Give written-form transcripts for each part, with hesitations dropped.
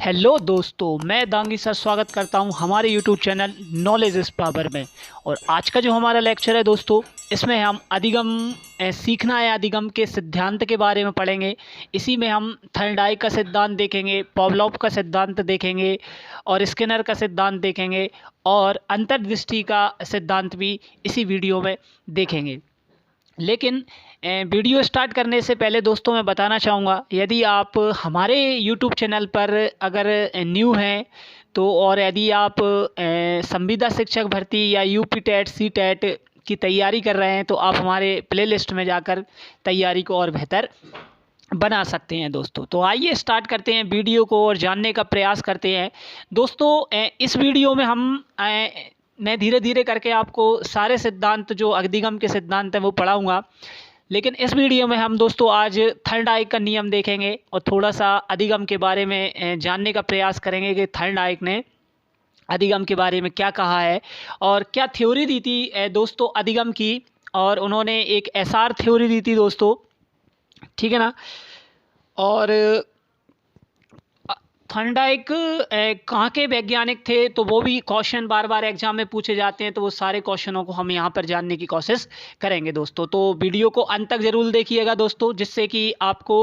Hello दोस्तों, मैं Dangi sir स्वागत करता हूं हमारे यूट्यूब चैनल नॉलेज इस पावर में। और आज का जो हमारा लेक्चर है दोस्तों, इसमें हम अधिगम सीखना है अधिगम के सिद्धांत के बारे में पढ़ेंगे। इसी में हम थर्नडाइक का सिद्धांत देखेंगे, पावलोव का सिद्धांत देखेंगे और स्किनर का सिद्धांत देखेंगे और अंतर्दृष्टि का सिद्धांत भी इसी वीडियो में देखेंगे। लेकिन वीडियो स्टार्ट करने से पहले दोस्तों मैं बताना चाहूँगा, यदि आप हमारे यूट्यूब चैनल पर अगर न्यू हैं तो, और यदि आप संविदा शिक्षक भर्ती या यूपी टेट सी टेट की तैयारी कर रहे हैं तो आप हमारे प्लेलिस्ट में जाकर तैयारी को और बेहतर बना सकते हैं दोस्तों। तो आइए स्टार्ट करते हैं वीडियो को और जानने का प्रयास करते हैं दोस्तों। इस वीडियो में मैं धीरे धीरे करके आपको सारे सिद्धांत जो अधिगम के सिद्धांत हैं वो पढ़ाऊँगा। लेकिन इस वीडियो में हम दोस्तों आज थर्नडाइक का नियम देखेंगे और थोड़ा सा अधिगम के बारे में जानने का प्रयास करेंगे कि थर्नडाइक ने अधिगम के बारे में क्या कहा है और क्या थ्योरी दी थी दोस्तों अधिगम की। और उन्होंने एक एसआर थ्योरी दी थी दोस्तों, ठीक है ना। और थर्नडाइक कहाँ के वैज्ञानिक थे तो वो भी क्वेश्चन बार बार एग्जाम में पूछे जाते हैं, तो वो सारे क्वेश्चनों को हम यहाँ पर जानने की कोशिश करेंगे दोस्तों। तो वीडियो को अंत तक ज़रूर देखिएगा दोस्तों, जिससे कि आपको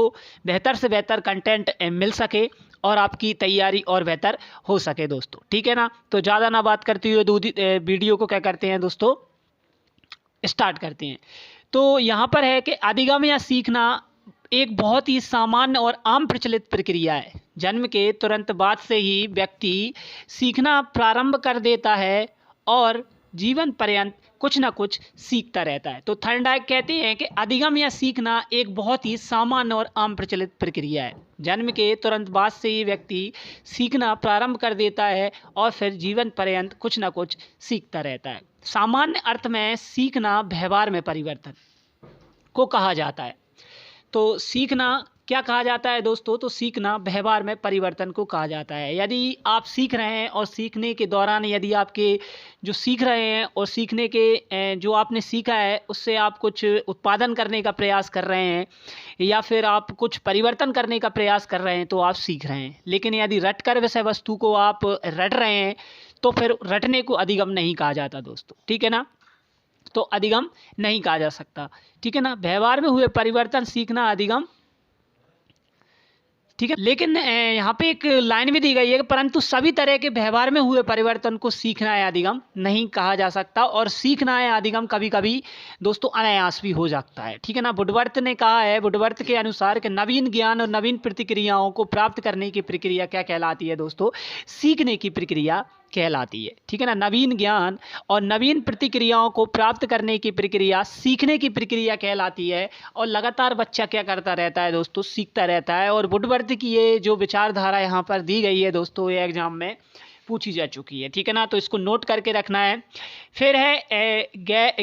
बेहतर से बेहतर कंटेंट मिल सके और आपकी तैयारी और बेहतर हो सके दोस्तों, ठीक है ना। तो ज़्यादा ना बात करते हुए वीडियो को क्या करते हैं दोस्तों, स्टार्ट करते हैं। तो यहाँ पर है कि अधिगम या सीखना एक बहुत ही सामान्य और आम प्रचलित प्रक्रिया है। जन्म के तुरंत बाद से ही व्यक्ति सीखना प्रारंभ कर देता है और जीवन पर्यंत कुछ ना कुछ सीखता रहता है। तो थर्नडाइक कहते हैं कि अधिगम या सीखना एक बहुत ही सामान्य और आम प्रचलित प्रक्रिया है। जन्म के तुरंत बाद से ही व्यक्ति सीखना प्रारंभ कर देता है और फिर जीवन पर्यंत कुछ ना कुछ सीखता रहता है। सामान्य अर्थ में सीखना व्यवहार में परिवर्तन को कहा जाता है। तो सीखना क्या कहा जाता है दोस्तों, तो सीखना व्यवहार में परिवर्तन को कहा जाता है। यदि आप सीख रहे हैं और सीखने के दौरान यदि आपके जो सीख रहे हैं और सीखने के जो आपने सीखा है उससे आप कुछ उत्पादन करने का प्रयास कर रहे हैं या फिर आप कुछ परिवर्तन करने का प्रयास कर रहे हैं तो आप सीख रहे हैं। लेकिन यदि रट कर विषय वस्तु को आप रट रहे हैं तो फिर रटने को अधिगम नहीं कहा जाता दोस्तों, ठीक है ना। तो अधिगम नहीं कहा जा सकता, ठीक है ना। व्यवहार में हुए परिवर्तन सीखना अधिगम, ठीक है। लेकिन यहाँ पे एक लाइन भी दी गई है कि परंतु सभी तरह के व्यवहार में हुए परिवर्तन को सीखना है अधिगम नहीं कहा जा सकता। और सीखना है अधिगम कभी कभी दोस्तों अनायास भी हो जाता है, ठीक है ना। वुडवर्थ ने कहा है, वुडवर्थ के अनुसार कि नवीन ज्ञान और नवीन प्रतिक्रियाओं को प्राप्त करने की प्रक्रिया क्या कहलाती है दोस्तों, सीखने की प्रक्रिया कहलाती है, ठीक है ना। नवीन ज्ञान और नवीन प्रतिक्रियाओं को प्राप्त करने की प्रक्रिया सीखने की प्रक्रिया कहलाती है। और लगातार बच्चा क्या करता रहता है दोस्तों, सीखता रहता है। और वुडवर्थ की ये जो विचारधारा यहाँ पर दी गई है दोस्तों, ये एग्जाम में पूछी जा चुकी है, ठीक है ना। तो इसको नोट करके रखना है। फिर है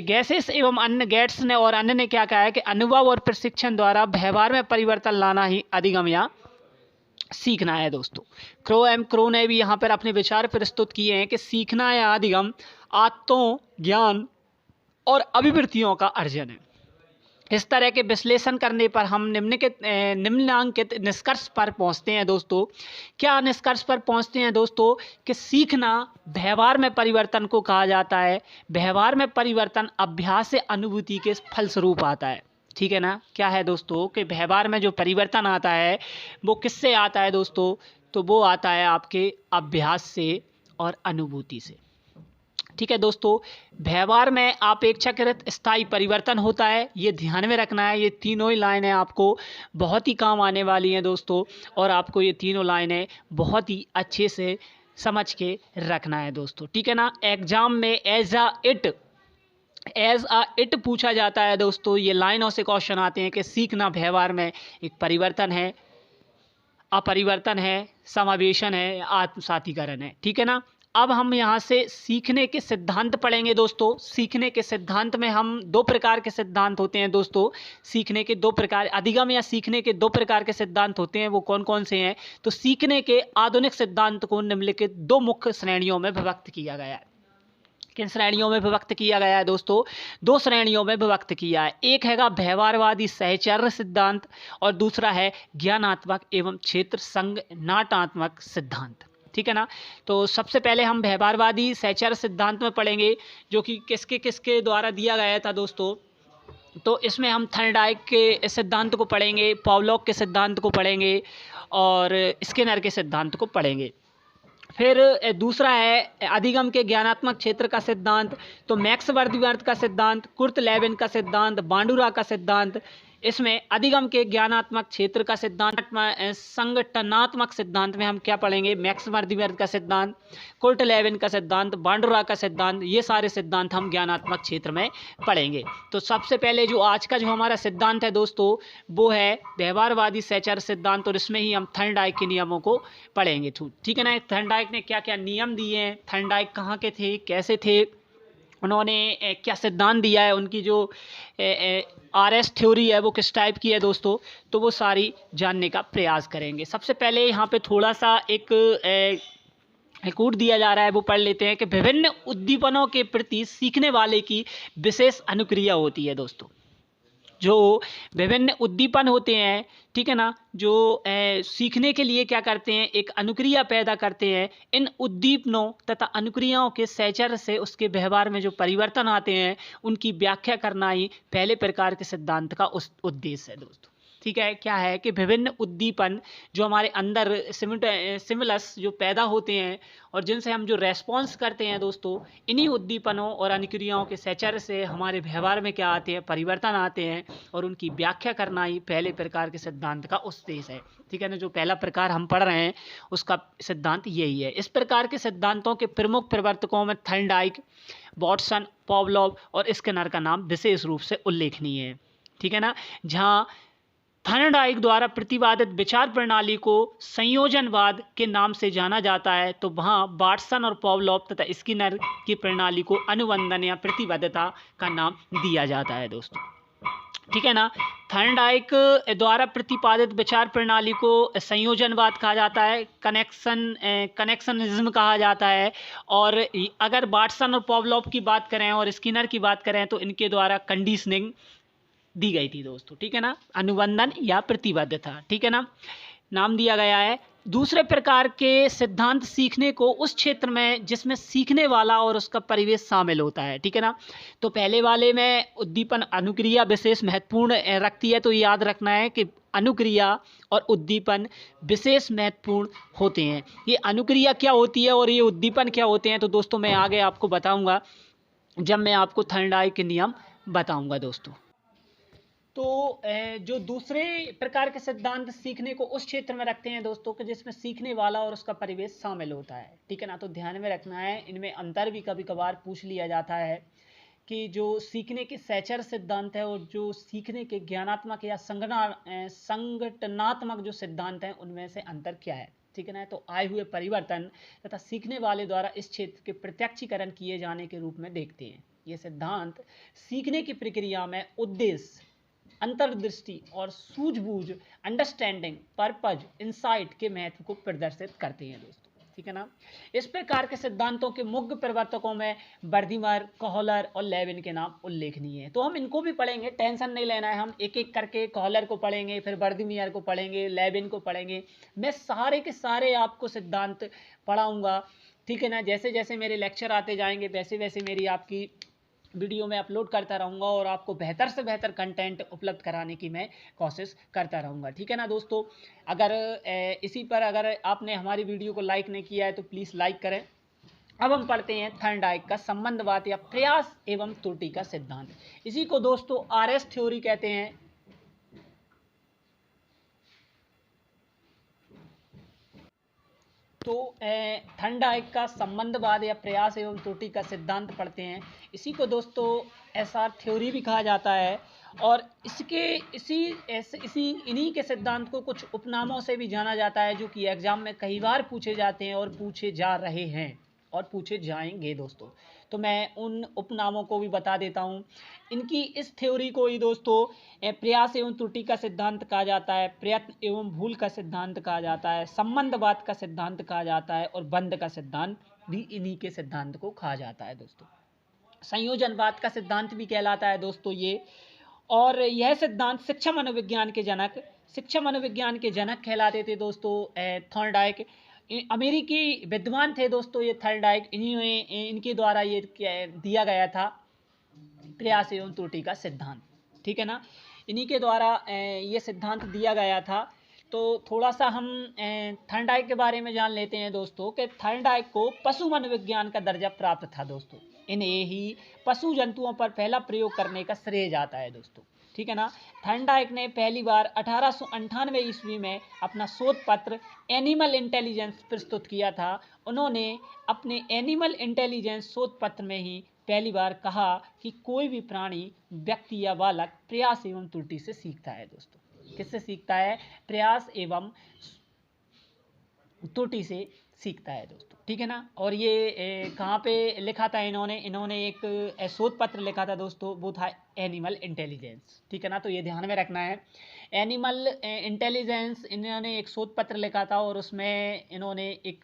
गैसेस एवं अन्य गेट्स ने और अन्य ने क्या कहा है कि अनुभव और प्रशिक्षण द्वारा व्यवहार में परिवर्तन लाना ही अधिगम या सीखना है दोस्तों। क्रो ने भी यहाँ पर अपने विचार प्रस्तुत किए हैं कि सीखना या अधिगम आत्तों, ज्ञान और अभिवृत्तियों का अर्जन है। इस तरह के विश्लेषण करने पर हम निम्नलिखित निष्कर्ष पर पहुँचते हैं दोस्तों। क्या निष्कर्ष पर पहुँचते हैं दोस्तों कि सीखना व्यवहार में परिवर्तन को कहा जाता है। व्यवहार में परिवर्तन अभ्यास से अनुभूति के फलस्वरूप आता है, ठीक है ना। क्या है दोस्तों कि व्यवहार में जो परिवर्तन आता है वो किससे आता है दोस्तों, तो वो आता है आपके अभ्यास से और अनुभूति से, ठीक है दोस्तों। व्यवहार में अपेक्षाकृत स्थायी परिवर्तन होता है, ये ध्यान में रखना है। ये तीनों ही लाइनें आपको बहुत ही काम आने वाली हैं दोस्तों, और आपको ये तीनों लाइनें बहुत ही अच्छे से समझ के रखना है दोस्तों, ठीक है ना। एग्जाम में एज अ इट पूछा जाता है दोस्तों। ये लाइनों से क्वेश्चन आते हैं कि सीखना व्यवहार में एक परिवर्तन है, अपरिवर्तन है, समावेशन है, आत्मसातीकरण है, ठीक है ना। अब हम यहाँ से सीखने के सिद्धांत पढ़ेंगे दोस्तों। सीखने के सिद्धांत में हम दो प्रकार के सिद्धांत होते हैं दोस्तों। सीखने के दो प्रकार, अधिगम या सीखने के दो प्रकार के सिद्धांत होते हैं, वो कौन कौन से हैं, तो सीखने के आधुनिक सिद्धांत को निम्नलिखित दो मुख्य श्रेणियों में विभक्त किया गया है। किन श्रेणियों में विभक्त किया गया है दोस्तों? 2 श्रेणियों में विभक्त किया है। एक हैगा व्यवहारवादी सहचर्य सिद्धांत और दूसरा है ज्ञानात्मक एवं क्षेत्र संघनाटात्मक सिद्धांत। ठीक है ना? तो सबसे पहले हम व्यवहारवादी सहचर्य सिद्धांत में पढ़ेंगे, जो कि किसके किसके द्वारा दिया गया था दोस्तों। तो इसमें हम थर्नडाइक के सिद्धांत को पढ़ेंगे, पावलोव के सिद्धांत को पढ़ेंगे और स्किनर के सिद्धांत को पढ़ेंगे। फिर दूसरा है अधिगम के ज्ञानात्मक क्षेत्र का सिद्धांत। तो मैक्स वर्दीवर्थ का सिद्धांत, कुर्ट लेविन का सिद्धांत, बांडुरा का सिद्धांत। इसमें अधिगम के ज्ञानात्मक क्षेत्र का सिद्धांत, संगठनात्मक सिद्धांत में हम क्या पढ़ेंगे? मैक्स वर्दीवर्थ का सिद्धांत, कुर्ट लेविन का सिद्धांत, बांडुरा का सिद्धांत, ये सारे सिद्धांत हम ज्ञानात्मक क्षेत्र में पढ़ेंगे। तो सबसे पहले जो आज का जो हमारा सिद्धांत है दोस्तों, वो है व्यवहारवादी सहचर्य सिद्धांत और इसमें ही हम थर्नडाइक के नियमों को पढ़ेंगे। ठीक है ना? थर्नडाइक ने क्या क्या नियम दिए हैं, थर्नडाइक कहाँ के थे, कैसे थे, उन्होंने क्या सिद्धांत दिया है, उनकी जो आरएस थ्योरी है वो किस टाइप की है दोस्तों, तो वो सारी जानने का प्रयास करेंगे। सबसे पहले यहाँ पे थोड़ा सा एक कूट दिया जा रहा है, वो पढ़ लेते हैं कि विभिन्न उद्दीपनों के प्रति सीखने वाले की विशेष अनुक्रिया होती है दोस्तों। जो विभिन्न उद्दीपन होते हैं, ठीक है ना, जो सीखने के लिए क्या करते हैं, एक अनुक्रिया पैदा करते हैं। इन उद्दीपनों तथा अनुक्रियाओं के सहचर्य से उसके व्यवहार में जो परिवर्तन आते हैं, उनकी व्याख्या करना ही पहले प्रकार के सिद्धांत का उद्देश्य है दोस्तों। ठीक है? क्या है कि विभिन्न उद्दीपन जो हमारे अंदर सिमुलस जो पैदा होते हैं और जिनसे हम जो रेस्पॉन्स करते हैं दोस्तों, इन्हीं उद्दीपनों और अनुक्रियाओं के सहचर्य से हमारे व्यवहार में क्या आते हैं, परिवर्तन आते हैं और उनकी व्याख्या करना ही पहले प्रकार के सिद्धांत का उद्देश्य है। ठीक है ना? जो पहला प्रकार हम पढ़ रहे हैं उसका सिद्धांत यही है। इस प्रकार के सिद्धांतों के प्रमुख प्रवर्तकों में थर्नडाइक, वाटसन, पावलोव और स्किनर का नाम विशेष रूप से उल्लेखनीय है। ठीक है ना? जहाँ थर्नडाइक द्वारा प्रतिपादित विचार प्रणाली को संयोजनवाद के नाम से जाना जाता है, तो वहाँ वाटसन और पावलोव तथा स्किनर की प्रणाली को अनुबंधन या प्रतिबद्धता का नाम दिया जाता है दोस्तों। ठीक है ना? थर्नडाइक द्वारा प्रतिपादित विचार प्रणाली को संयोजनवाद कहा जाता है, कनेक्शनिज्म कहा जाता है। और अगर वाटसन और पावलोव की बात करें और स्किनर की बात करें तो इनके द्वारा कंडीशनिंग दी गई थी दोस्तों। ठीक है ना? अनुबंधन या प्रतिबद्धता। ठीक है ना? नाम दिया गया है। दूसरे प्रकार के सिद्धांत सीखने को उस क्षेत्र में जिसमें सीखने वाला और उसका परिवेश शामिल होता है। ठीक है ना? तो पहले वाले में उद्दीपन अनुक्रिया विशेष महत्वपूर्ण रखती है, तो याद रखना है कि अनुक्रिया और उद्दीपन विशेष महत्वपूर्ण होते हैं। ये अनुक्रिया क्या होती है और ये उद्दीपन क्या होते हैं, तो दोस्तों मैं आगे आपको बताऊंगा जब मैं आपको थर्नडाइक के नियम बताऊंगा दोस्तों। तो जो दूसरे प्रकार के सिद्धांत सीखने को उस क्षेत्र में रखते हैं दोस्तों कि जिसमें सीखने वाला और उसका परिवेश शामिल होता है। ठीक है ना? तो ध्यान में रखना है, इनमें अंतर भी कभी कभार पूछ लिया जाता है कि जो सीखने के सहचर्य सिद्धांत है और जो सीखने के ज्ञानात्मक या संगठनात्मक जो सिद्धांत हैं उनमें से अंतर क्या है। ठीक है ना? तो आए हुए परिवर्तन तथा सीखने वाले द्वारा इस क्षेत्र के प्रत्यक्षीकरण किए जाने के रूप में देखते हैं। ये सिद्धांत सीखने की प्रक्रिया में उद्देश्य, अंतर्दृष्टि और सूझबूझ, अंडरस्टैंडिंग, पर्पज, इंसाइट के महत्व को प्रदर्शित करते हैं दोस्तों। ठीक है ना? इस प्रकार के सिद्धांतों के मुख्य प्रवर्तकों में वर्दीमर, कोहलर और लेविन के नाम उल्लेखनीय है। तो हम इनको भी पढ़ेंगे, टेंशन नहीं लेना है, हम एक एक करके कोहलर को पढ़ेंगे, फिर वर्दीमर को पढ़ेंगे, लेविन को पढ़ेंगे। मैं सारे के सारे आपको सिद्धांत पढ़ाऊँगा। ठीक है ना? जैसे जैसे मेरे लेक्चर आते जाएंगे वैसे वैसे मेरी आपकी वीडियो में अपलोड करता रहूँगा और आपको बेहतर से बेहतर कंटेंट उपलब्ध कराने की मैं कोशिश करता रहूँगा। ठीक है ना दोस्तों? अगर इसी पर अगर आपने हमारी वीडियो को लाइक नहीं किया है तो प्लीज़ लाइक करें। अब हम पढ़ते हैं थर्नडाइक का संबंधवाद या प्रयास एवं त्रुटि का सिद्धांत। इसी को दोस्तों आरएस थ्योरी कहते हैं। तो थर्नडाइक का संबंधवाद या प्रयास एवं त्रुटि का सिद्धांत पढ़ते हैं। इसी को दोस्तों एसआर थ्योरी भी कहा जाता है और इन्हीं के सिद्धांत को कुछ उपनामों से भी जाना जाता है जो कि एग्जाम में कई बार पूछे जाते हैं और पूछे जा रहे हैं और पूछे जाएंगे दोस्तों। तो मैं उन उपनामों को भी बता देता हूँ। इनकी इस थ्योरी को ही दोस्तों प्रयास एवं त्रुटि का सिद्धांत कहा जाता है, प्रयत्न एवं भूल का सिद्धांत कहा जाता है, संबंधवाद का सिद्धांत कहा जाता है और बंध का सिद्धांत भी इन्हीं के सिद्धांत को कहा जाता है दोस्तों। संयोजनवाद का सिद्धांत भी कहलाता है दोस्तों ये। और यह सिद्धांत शिक्षा मनोविज्ञान के जनक कहलाते थे दोस्तों थॉर्नडाइक। अमेरिकी विद्वान थे दोस्तों ये थॉर्नडाइक। इनके द्वारा ये दिया गया था प्रयास एवं त्रुटि का सिद्धांत, ठीक है ना। इन्हीं के द्वारा ये सिद्धांत दिया गया था। तो थोड़ा सा हम थॉर्नडाइक के बारे में जान लेते हैं दोस्तों कि थॉर्नडाइक को पशु मनोविज्ञान का दर्जा प्राप्त था दोस्तों। इन्हें ही पशु जंतुओं पर पहला प्रयोग करने का श्रेय जाता है दोस्तों, ठीक है ना। थॉर्नडाइक ने पहली बार 1898 ईस्वी में अपना शोध पत्र एनिमल इंटेलिजेंस प्रस्तुत किया था। उन्होंने अपने एनिमल इंटेलिजेंस शोध पत्र में ही पहली बार कहा कि कोई भी प्राणी, व्यक्ति या बालक प्रयास एवं त्रुटि से सीखता है दोस्तों। किससे सीखता है? प्रयास एवं त्रुटि से सीखता है दोस्तों, ठीक है ना। और ये कहाँ पे लिखा था इन्होंने एक शोध पत्र लिखा था दोस्तों, वो था एनिमल इंटेलिजेंस, ठीक है ना। तो ये ध्यान में रखना है, एनिमल इंटेलिजेंस इन्होंने एक शोध पत्र लिखा था और उसमें इन्होंने एक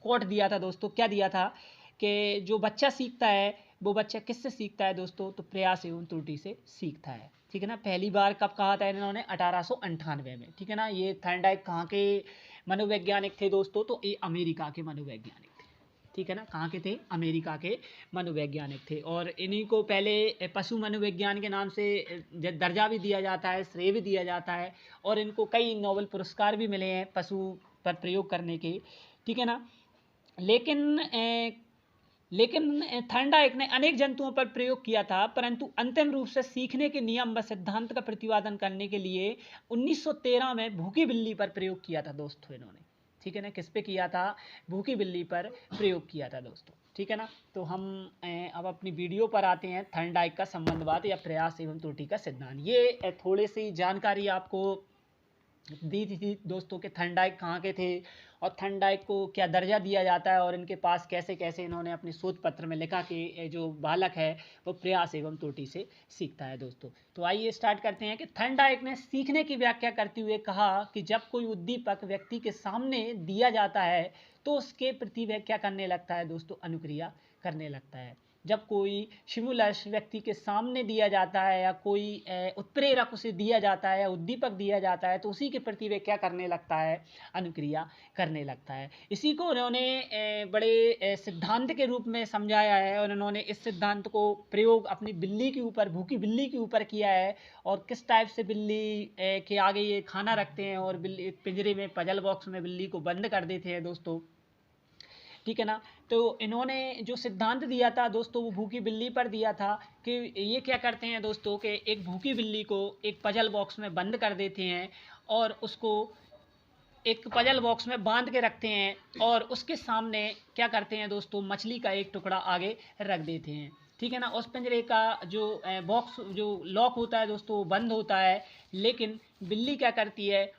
कोट दिया था दोस्तों। क्या दिया था कि जो बच्चा सीखता है वो बच्चा किससे सीखता है दोस्तों? तो प्रयास एवं त्रुटि से सीखता है, ठीक है ना। पहली बार कब कहा था इन्होंने? 1898 में, ठीक है ना। ये थॉर्नडाइक कहाँ के मनोवैज्ञानिक थे दोस्तों? तो ये अमेरिका के मनोवैज्ञानिक थे, ठीक है ना। कहाँ के थे? अमेरिका के मनोवैज्ञानिक थे। और इन्हीं को पहले पशु मनोविज्ञान के नाम से दर्जा भी दिया जाता है, श्रेय भी दिया जाता है। और इनको कई नोबेल पुरस्कार भी मिले हैं पशु पर प्रयोग करने के, ठीक है ना। लेकिन थॉर्नडाइक ने अनेक जंतुओं पर प्रयोग किया था, परंतु अंतिम रूप से सीखने के नियम व सिद्धांत का प्रतिपादन करने के लिए 1913 में भूखी बिल्ली पर प्रयोग किया था दोस्तों इन्होंने, ठीक है ना। किस पे किया था? भूखी बिल्ली पर प्रयोग किया था दोस्तों, ठीक है ना। तो हम अब अपनी वीडियो पर आते हैं, थॉर्नडाइक का संबंधवाद या प्रयास एवं त्रुटि का सिद्धांत। ये थोड़ी सी जानकारी आपको दी थी दोस्तों कि थॉर्नडाइक कहाँ के थे और थॉर्नडाइक को क्या दर्जा दिया जाता है और इनके पास कैसे कैसे इन्होंने अपने शोध पत्र में लिखा कि जो बालक है वो प्रयास एवं त्रुटि से सीखता है दोस्तों। तो आइए स्टार्ट करते हैं कि थॉर्नडाइक ने सीखने की व्याख्या करते हुए कहा कि जब कोई उद्दीपक व्यक्ति के सामने दिया जाता है तो उसके प्रति वह क्या करने लगता है दोस्तों? अनुक्रिया करने लगता है। जब कोई स्टिमुलस व्यक्ति के सामने दिया जाता है या कोई उत्प्रेरक उसे दिया जाता है या उद्दीपक दिया जाता है तो उसी के प्रति वह क्या करने लगता है? अनुक्रिया करने लगता है। इसी को उन्होंने बड़े सिद्धांत के रूप में समझाया है और उन्होंने इस सिद्धांत को प्रयोग अपनी बिल्ली के ऊपर, भूखी बिल्ली के ऊपर किया है। और किस टाइप से बिल्ली के आगे ये खाना रखते हैं और बिल्ली पिंजरे में, पजल बॉक्स में बिल्ली को बंद कर देते हैं दोस्तों, ठीक है ना। तो इन्होंने जो सिद्धांत दिया था दोस्तों वो भूखी बिल्ली पर दिया था कि ये क्या करते हैं दोस्तों कि एक भूखी बिल्ली को एक पजल बॉक्स में बंद कर देते हैं और उसको एक पजल बॉक्स में बांध के रखते हैं और उसके सामने क्या करते हैं दोस्तों? मछली का एक टुकड़ा आगे रख देते हैं, ठीक है ना। उस पिंजरे का जो बॉक्स जो लॉक होता है दोस्तों वो बंद होता है, लेकिन बिल्ली क्या करती है?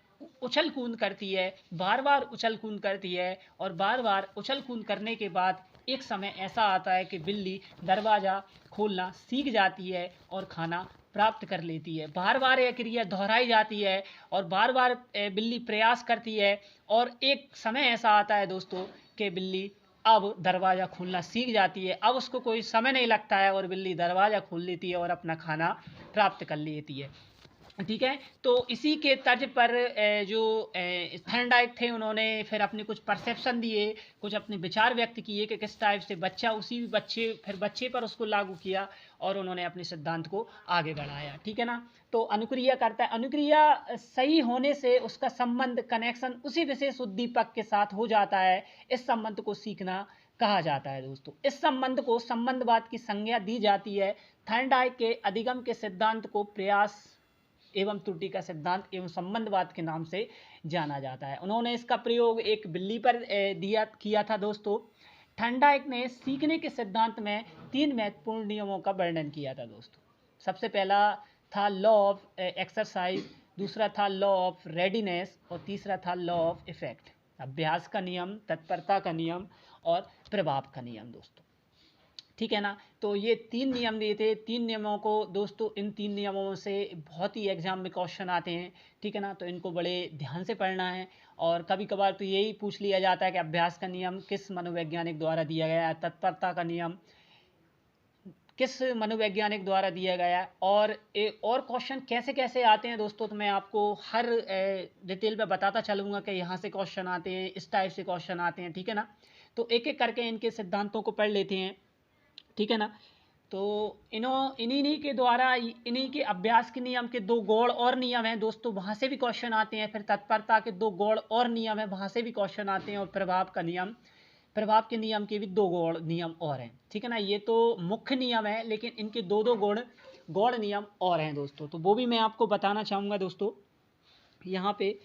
उछल कूद करती है, बार बार उछल कूद करती है। और बार बार उछल कूद करने के बाद एक समय ऐसा आता है कि बिल्ली दरवाज़ा खोलना सीख जाती है और खाना प्राप्त कर लेती है। बार बार यह क्रिया दोहराई जाती है और बार बार बिल्ली प्रयास करती है और एक समय ऐसा आता है दोस्तों कि बिल्ली अब दरवाज़ा खोलना सीख जाती है। अब उसको कोई समय नहीं लगता है और बिल्ली दरवाज़ा खोल लेती है और अपना खाना प्राप्त कर लेती है, ठीक है। तो इसी के तर्ज पर जो थॉर्नडाइक थे उन्होंने फिर अपने कुछ परसेप्शन दिए, कुछ अपने विचार व्यक्त किए कि किस टाइप से बच्चा उसी बच्चे पर उसको लागू किया और उन्होंने अपने सिद्धांत को आगे बढ़ाया, ठीक है ना। तो अनुक्रिया करता है, अनुक्रिया सही होने से उसका संबंध, कनेक्शन उसी विशेष उद्दीपक के साथ हो जाता है। इस संबंध को सीखना कहा जाता है दोस्तों। इस संबंध को संबंधवाद की संज्ञा दी जाती है। थॉर्नडाइक के अधिगम के सिद्धांत को प्रयास एवं त्रुटि का सिद्धांत एवं संबंधवाद के नाम से जाना जाता है। उन्होंने इसका प्रयोग एक बिल्ली पर किया था दोस्तों। थॉर्नडाइक ने सीखने के सिद्धांत में 3 महत्वपूर्ण नियमों का वर्णन किया था दोस्तों। सबसे पहला था लॉ ऑफ एक्सरसाइज, दूसरा था लॉ ऑफ रेडीनेस और तीसरा था लॉ ऑफ इफेक्ट, अभ्यास का नियम, तत्परता का नियम और प्रभाव का नियम दोस्तों। ठीक है ना। तो ये 3 नियम दिए थे। 3 नियमों को दोस्तों, इन 3 नियमों से बहुत ही एग्जाम में क्वेश्चन आते हैं, ठीक है ना। तो इनको बड़े ध्यान से पढ़ना है। और कभी कभार तो यही पूछ लिया जाता है कि अभ्यास का नियम किस मनोवैज्ञानिक द्वारा दिया गया है, तत्परता का नियम किस मनोवैज्ञानिक द्वारा दिया गया है। और क्वेश्चन कैसे कैसे आते हैं दोस्तों, तो मैं आपको हर डिटेल में बताता चलूँगा कि यहाँ से क्वेश्चन आते हैं, इस टाइप से क्वेश्चन आते हैं, ठीक है ना। तो एक एक करके इनके सिद्धांतों को पढ़ लेते हैं, ठीक है ना। तो इन्हीं के द्वारा, इन्हीं के अभ्यास के नियम के 2 गौड़ और नियम हैं दोस्तों, वहाँ से भी क्वेश्चन आते हैं। फिर तत्परता के 2 गौड़ और नियम हैं, वहाँ से भी क्वेश्चन आते हैं। और प्रभाव के नियम के भी 2 गौड़ नियम और हैं, ठीक है ना। ये तो मुख्य नियम है, लेकिन इनके 2 गौड़ नियम और हैं दोस्तों, तो वो भी मैं आपको बताना चाहूँगा दोस्तों। यहाँ पे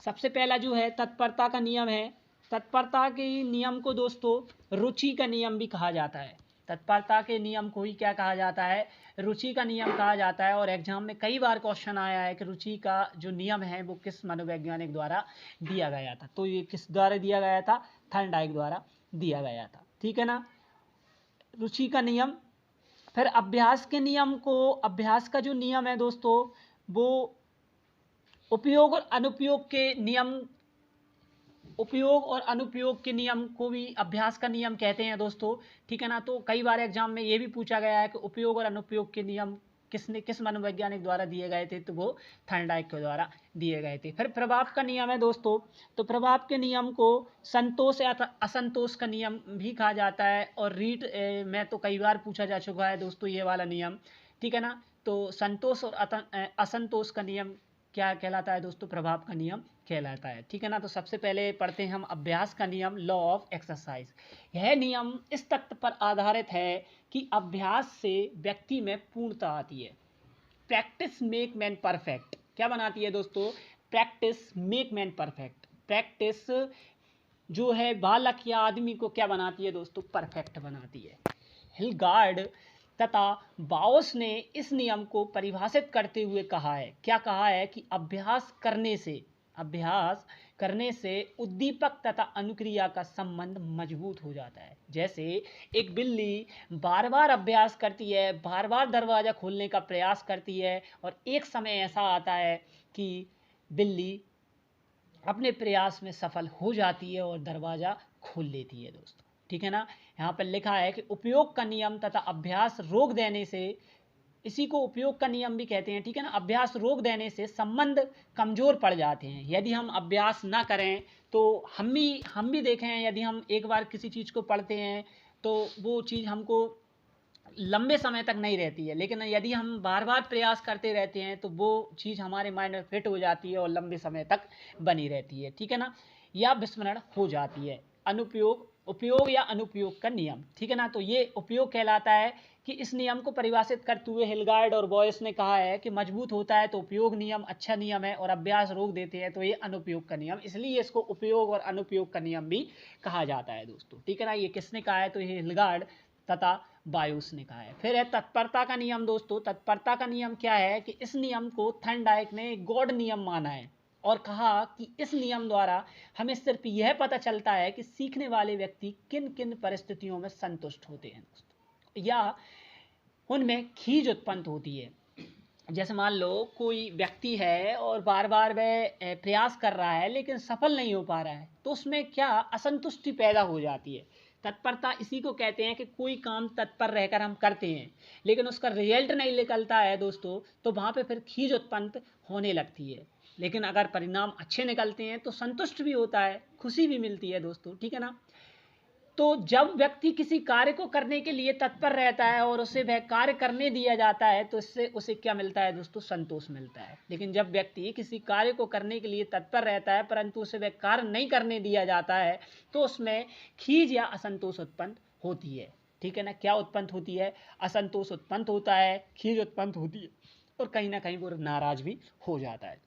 सबसे पहला जो है तत्परता का नियम है। तत्परता के नियम को दोस्तों रुचि का नियम भी कहा जाता है। तत्परता के नियम को ही क्या कहा जाता है, रुचि का नियम कहा जाता है। और एग्जाम में कई बार क्वेश्चन आया है कि रुचि का जो नियम है वो किस मनोवैज्ञानिक द्वारा दिया गया था। तो ये किस द्वारा दिया गया था, थॉर्नडाइक द्वारा दिया गया था, ठीक है ना। रुचि का नियम। फिर अभ्यास के नियम को, अभ्यास का जो नियम है दोस्तों, वो उपयोग और अनुपयोग के नियम, उपयोग और अनुपयोग के नियम को भी अभ्यास का नियम कहते हैं दोस्तों, ठीक है ना। तो कई बार एग्जाम में ये भी पूछा गया है कि उपयोग और अनुपयोग के नियम किस मनोवैज्ञानिक द्वारा दिए गए थे, तो वो थॉर्नडाइक के द्वारा दिए गए थे। फिर प्रभाव का नियम है दोस्तों। तो प्रभाव के नियम को संतोष या असंतोष का नियम भी कहा जाता है। और रीट में तो कई बार पूछा जा चुका है दोस्तों ये वाला नियम, ठीक है ना। तो संतोष और असंतोष का नियम क्या कहलाता है दोस्तों, प्रभाव का नियम कहलाता है, ठीक है ना। तो सबसे पहले पढ़ते हैं हम अभ्यास का नियम, लॉ ऑफ एक्सरसाइज। यह नियम इस तथ्य पर आधारित है कि अभ्यास से व्यक्ति में पूर्णता आती है। Practice make man perfect. क्या बनाती है दोस्तों, practice make man perfect. Practice जो है बालक या आदमी को क्या बनाती है दोस्तों, परफेक्ट बनाती है। हिलगार्ड तथा बाओस ने इस नियम को परिभाषित करते हुए कहा है, क्या कहा है कि अभ्यास करने से उद्दीपक तथा अनुक्रिया का संबंध मजबूत हो जाता है। जैसे एक बिल्ली बार बार अभ्यास करती है, बार बार दरवाज़ा खोलने का प्रयास करती है, और एक समय ऐसा आता है कि बिल्ली अपने प्रयास में सफल हो जाती है और दरवाज़ा खोल लेती है दोस्तों, ठीक है ना। यहाँ पर लिखा है कि उपयोग का नियम तथा अभ्यास रोक देने से, इसी को उपयोग का नियम भी कहते हैं, ठीक है ना। अभ्यास रोक देने से संबंध कमज़ोर पड़ जाते हैं। यदि हम अभ्यास ना करें तो हम भी देखें, यदि हम एक बार किसी चीज़ को पढ़ते हैं तो वो चीज़ हमको लंबे समय तक नहीं रहती है, लेकिन यदि हम बार बार प्रयास करते रहते हैं तो वो चीज़ हमारे माइंड में फिट हो जाती है और लंबे समय तक बनी रहती है, ठीक है ना, या विस्मरण हो जाती है। उपयोग या अनुपयोग का नियम, ठीक है ना। तो ये उपयोग कहलाता है कि इस नियम को परिभाषित करते हुए हिलगार्ड और बॉयस ने कहा है कि मजबूत होता है तो उपयोग नियम अच्छा नियम है, और अभ्यास रोक देते हैं तो ये अनुपयोग का नियम, इसलिए इसको उपयोग और अनुपयोग का नियम भी कहा जाता है दोस्तों, ठीक है ना। ये किसने कहा है, तो ये हिलगार्ड तथा बायोस ने कहा है। फिर है तत्परता का नियम दोस्तों। तत्परता का नियम क्या है कि इस नियम को थॉर्नडाइक ने गॉड नियम माना है और कहा कि इस नियम द्वारा हमें सिर्फ यह पता चलता है कि सीखने वाले व्यक्ति किन किन परिस्थितियों में संतुष्ट होते हैं दोस्तों, या उनमें खीज उत्पन्न होती है। जैसे मान लो कोई व्यक्ति है और बार बार वह प्रयास कर रहा है लेकिन सफल नहीं हो पा रहा है, तो उसमें क्या असंतुष्टि पैदा हो जाती है। तत्परता इसी को कहते हैं कि कोई काम तत्पर रहकर हम करते हैं लेकिन उसका रिजल्ट नहीं निकलता है दोस्तों, तो वहाँ पे फिर खीज उत्पन्न होने लगती है। लेकिन अगर परिणाम अच्छे निकलते हैं तो संतुष्ट भी होता है, खुशी भी मिलती है दोस्तों, ठीक है ना। तो जब व्यक्ति किसी कार्य को करने के लिए तत्पर रहता है और उसे वह कार्य करने दिया जाता है तो इससे उसे क्या मिलता है दोस्तों, संतोष मिलता है। लेकिन जब व्यक्ति किसी कार्य को करने के लिए तत्पर रहता है परंतु उसे वह कार्य नहीं करने दिया जाता है तो उसमें खीज या असंतोष उत्पन्न होती है, ठीक है ना। क्या उत्पन्न होती है, असंतोष उत्पन्न होता है, खीज उत्पन्न होती है, और कहीं ना कहीं वो नाराज भी हो जाता है।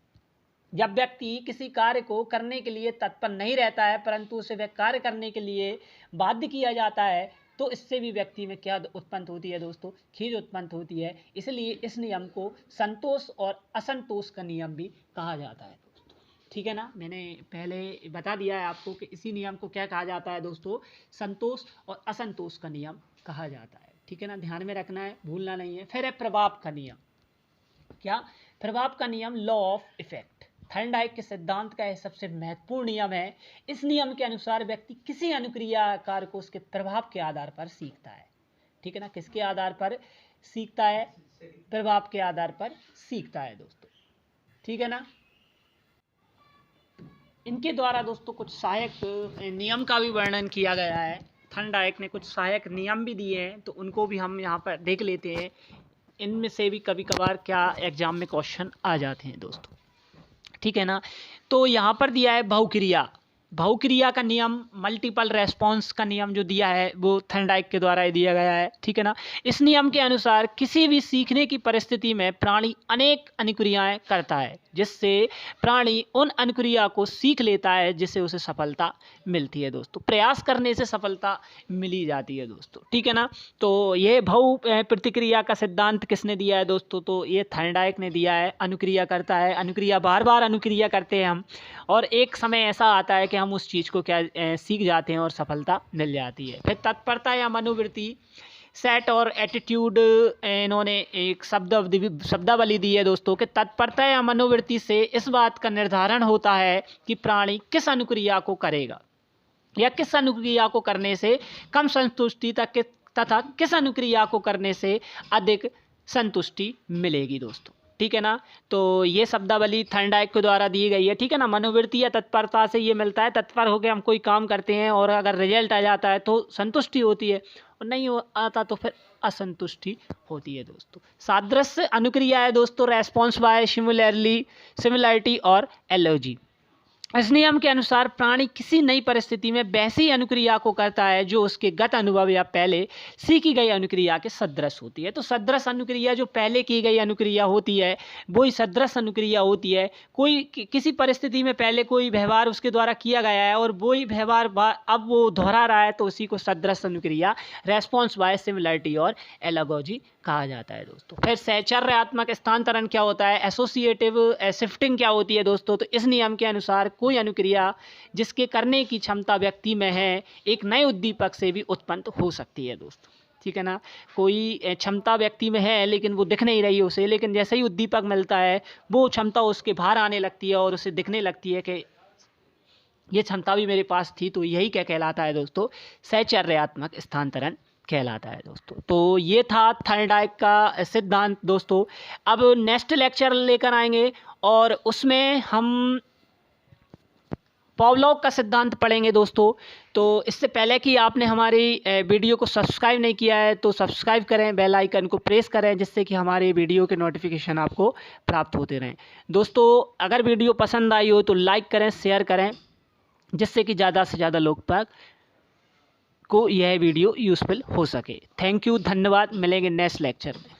जब व्यक्ति किसी कार्य को करने के लिए तत्पर नहीं रहता है परंतु उसे वह कार्य करने के लिए बाध्य किया जाता है तो इससे भी व्यक्ति में क्या उत्पन्न होती है दोस्तों, खीज उत्पन्न होती है। इसलिए इस नियम को संतोष और असंतोष का नियम भी कहा जाता है दोस्तों, ठीक है ना। मैंने पहले बता दिया है आपको कि इसी नियम को क्या कहा जाता है दोस्तों, संतोष और असंतोष का नियम कहा जाता है। ठीक है ना, ध्यान में रखना है, भूलना नहीं है। फिर है प्रभाव का नियम। क्या? प्रभाव का नियम, लॉ ऑफ इफेक्ट। थर्नडाइक के सिद्धांत का यह सबसे महत्वपूर्ण नियम है। इस नियम के अनुसार व्यक्ति किसी अनुक्रिया आकार को उसके प्रभाव के आधार पर सीखता है। ठीक है ना, किसके आधार पर सीखता है? प्रभाव के आधार पर सीखता है दोस्तों। ठीक है ना। इनके द्वारा दोस्तों कुछ सहायक नियम का भी वर्णन किया गया है। थर्नडाइक ने कुछ सहायक नियम भी दिए हैं, तो उनको भी हम यहाँ पर देख लेते हैं। इनमें से भी कभी कभार क्या एग्जाम में क्वेश्चन आ जाते हैं दोस्तों। ठीक है ना। तो यहाँ पर दिया है बहुक्रिया। बहुक्रिया का नियम, मल्टीपल रेस्पॉन्स का नियम जो दिया है वो थर्नडाइक के द्वारा दिया गया है। ठीक है ना। इस नियम के अनुसार किसी भी सीखने की परिस्थिति में प्राणी अनेक अनुक्रियाएं करता है, जिससे प्राणी उन अनुक्रिया को सीख लेता है जिससे उसे सफलता मिलती है दोस्तों। प्रयास करने से सफलता मिली जाती है दोस्तों। ठीक है ना। तो ये बहु प्रतिक्रिया का सिद्धांत किसने दिया है दोस्तों? तो ये थर्नडाइक ने दिया है। अनुक्रिया करता है, अनुक्रिया बार बार अनुक्रिया करते हैं हम, और एक समय ऐसा आता है कि हम उस चीज़ को सीख जाते हैं और सफलता मिल जाती है। फिर तत्परता या मनोवृत्ति, सेट और एटीट्यूड, इन्होंने एक शब्दावली दी है दोस्तों कि तत्परता या मनोवृत्ति से इस बात का निर्धारण होता है कि प्राणी किस अनुक्रिया को करेगा या किस अनुक्रिया को करने से कम संतुष्टि तथा किस अनुक्रिया को करने से अधिक संतुष्टि मिलेगी दोस्तों। ठीक है ना। तो ये शब्दावली थर्नडाइक के द्वारा दी गई है। ठीक है ना। मनोवृत्ति या तत्परता से ये मिलता है, तत्पर होकर हम कोई काम करते हैं और अगर रिजल्ट आ जाता है तो संतुष्टि होती है, और नहीं आता तो फिर असंतुष्टि होती है दोस्तों। सादृश्य अनुक्रिया है दोस्तों, रेस्पॉन्स बाय सिमिलैरिटी और एलर्जी। इस नियम के अनुसार प्राणी किसी नई परिस्थिति में वैसी अनुक्रिया को करता है जो उसके गत अनुभव या पहले सीखी गई अनुक्रिया के सदृश होती है। तो सदृश अनुक्रिया जो पहले की गई अनुक्रिया होती है वही सदृश अनुक्रिया होती है। कोई किसी परिस्थिति में पहले कोई व्यवहार उसके द्वारा किया गया है और वही व्यवहार अब वो दोहरा रहा है, तो उसी को सदृश अनुक्रिया, रेस्पॉन्स बाय सिमिलैरिटी और एनालॉजी कहा जाता है दोस्तों। फिर सहचर्यात्मक स्थानांतरण क्या होता है? एसोसिएटिव शिफ्टिंग क्या होती है दोस्तों? तो इस नियम के अनुसार कोई अनुक्रिया जिसके करने की क्षमता व्यक्ति में है, एक नए उद्दीपक से भी उत्पन्न हो सकती है दोस्तों। ठीक है ना। कोई क्षमता व्यक्ति में है लेकिन वो दिख नहीं रही उसे, लेकिन जैसे ही उद्दीपक मिलता है वो क्षमता उसके बाहर आने लगती है और उसे दिखने लगती है कि ये क्षमता भी मेरे पास थी। तो यही क्या कहलाता है दोस्तों? सहचर्यात्मक स्थानांतरण कहलाता है दोस्तों। तो ये था थर्नडाइक का सिद्धांत दोस्तों। अब नेक्स्ट लेक्चर लेकर आएंगे और उसमें हम पावलोव का सिद्धांत पढ़ेंगे दोस्तों। तो इससे पहले कि आपने हमारी वीडियो को सब्सक्राइब नहीं किया है तो सब्सक्राइब करें, बेल आइकन को प्रेस करें, जिससे कि हमारे वीडियो के नोटिफिकेशन आपको प्राप्त होते रहें। दोस्तों अगर वीडियो पसंद आई हो तो लाइक करें, शेयर करें, जिससे कि ज़्यादा से ज़्यादा लोग तक को यह वीडियो यूज़फुल हो सके। थैंक यू, धन्यवाद। मिलेंगे नेक्स्ट लेक्चर में।